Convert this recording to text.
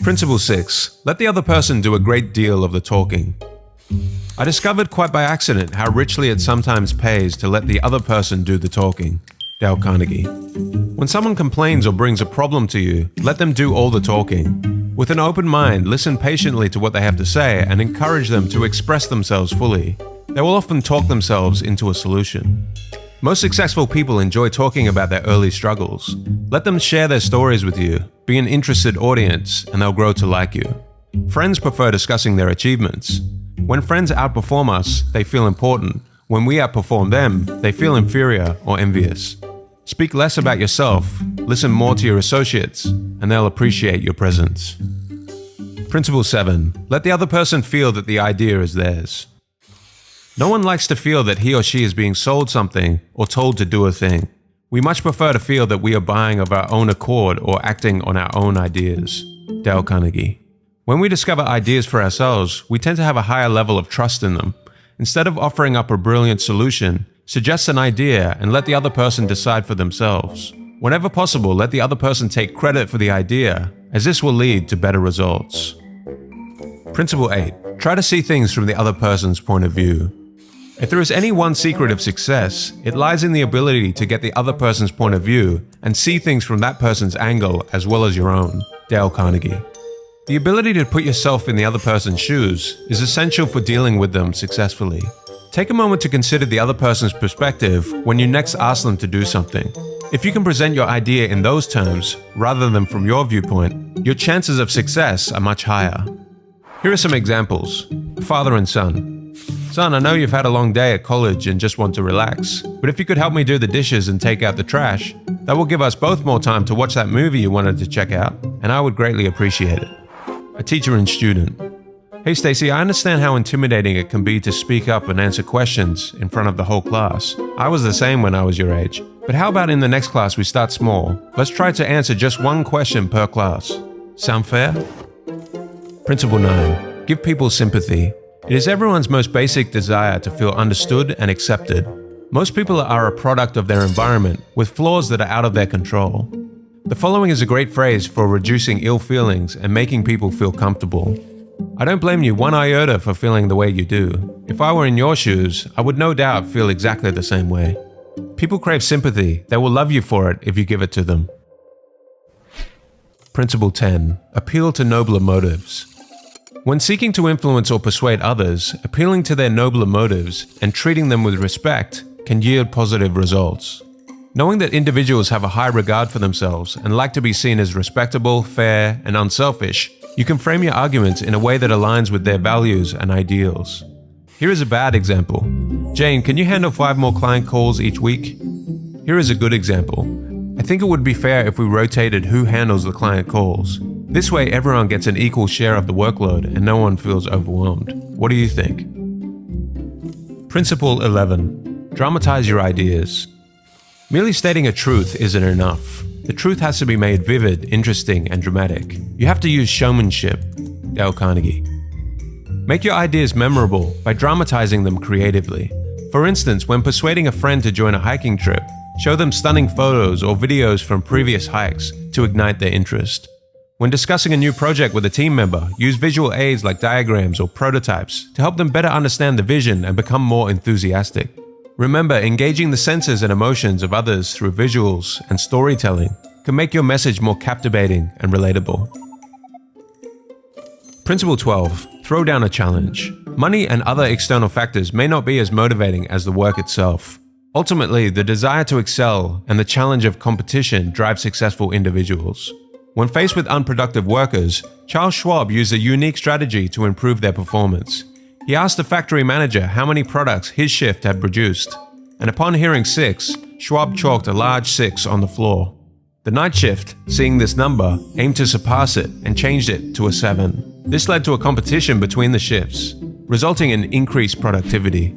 Principle 6. Let the other person do a great deal of the talking. I discovered quite by accident how richly it sometimes pays to let the other person do the talking. Dale Carnegie. When someone complains or brings a problem to you, let them do all the talking. With an open mind, listen patiently to what they have to say and encourage them to express themselves fully. They will often talk themselves into a solution. Most successful people enjoy talking about their early struggles. Let them share their stories with you, be an interested audience, and they'll grow to like you. Friends prefer discussing their achievements. When friends outperform us, they feel important. When we outperform them, they feel inferior or envious. Speak less about yourself, listen more to your associates, and they'll appreciate your presence. Principle 7. Let the other person feel that the idea is theirs. No one likes to feel that he or she is being sold something or told to do a thing. We much prefer to feel that we are buying of our own accord or acting on our own ideas. Dale Carnegie. When we discover ideas for ourselves, we tend to have a higher level of trust in them. Instead of offering up a brilliant solution, suggest an idea and let the other person decide for themselves. Whenever possible, let the other person take credit for the idea, as this will lead to better results. Principle 8. Try to see things from the other person's point of view. If there is any one secret of success, it lies in the ability to get the other person's point of view and see things from that person's angle as well as your own. Dale Carnegie. The ability to put yourself in the other person's shoes is essential for dealing with them successfully. Take a moment to consider the other person's perspective when you next ask them to do something. If you can present your idea in those terms, rather than from your viewpoint, your chances of success are much higher. Here are some examples. Father and son. Son, I know you've had a long day at college and just want to relax, but if you could help me do the dishes and take out the trash, that will give us both more time to watch that movie you wanted to check out, and I would greatly appreciate it. A teacher and student. Hey Stacy, I understand how intimidating it can be to speak up and answer questions in front of the whole class. I was the same when I was your age. But how about in the next class we start small? Let's try to answer just one question per class. Sound fair? Principle 9. Give people sympathy. It is everyone's most basic desire to feel understood and accepted. Most people are a product of their environment, with flaws that are out of their control. The following is a great phrase for reducing ill feelings and making people feel comfortable. I don't blame you one iota for feeling the way you do. If I were in your shoes, I would no doubt feel exactly the same way. People crave sympathy. They will love you for it if you give it to them. Principle 10. Appeal to nobler motives. When seeking to influence or persuade others, appealing to their nobler motives and treating them with respect can yield positive results. Knowing that individuals have a high regard for themselves and like to be seen as respectable, fair, and unselfish, you can frame your arguments in a way that aligns with their values and ideals. Here is a bad example. Jane, can you handle 5 more client calls each week? Here is a good example. I think it would be fair if we rotated who handles the client calls. This way everyone gets an equal share of the workload and no one feels overwhelmed. What do you think? Principle 11. Dramatize your ideas. Merely stating a truth isn't enough. The truth has to be made vivid, interesting, and dramatic. You have to use showmanship. Dale Carnegie. Make your ideas memorable by dramatizing them creatively. For instance, when persuading a friend to join a hiking trip, show them stunning photos or videos from previous hikes to ignite their interest. When discussing a new project with a team member, use visual aids like diagrams or prototypes to help them better understand the vision and become more enthusiastic. Remember, engaging the senses and emotions of others through visuals and storytelling can make your message more captivating and relatable. Principle 12. Throw down a challenge. Money and other external factors may not be as motivating as the work itself. Ultimately, the desire to excel and the challenge of competition drive successful individuals. When faced with unproductive workers, Charles Schwab used a unique strategy to improve their performance. He asked the factory manager how many products his shift had produced, and upon hearing 6, Schwab chalked a large 6 on the floor. The night shift, seeing this number, aimed to surpass it and changed it to a 7. This led to a competition between the shifts, resulting in increased productivity.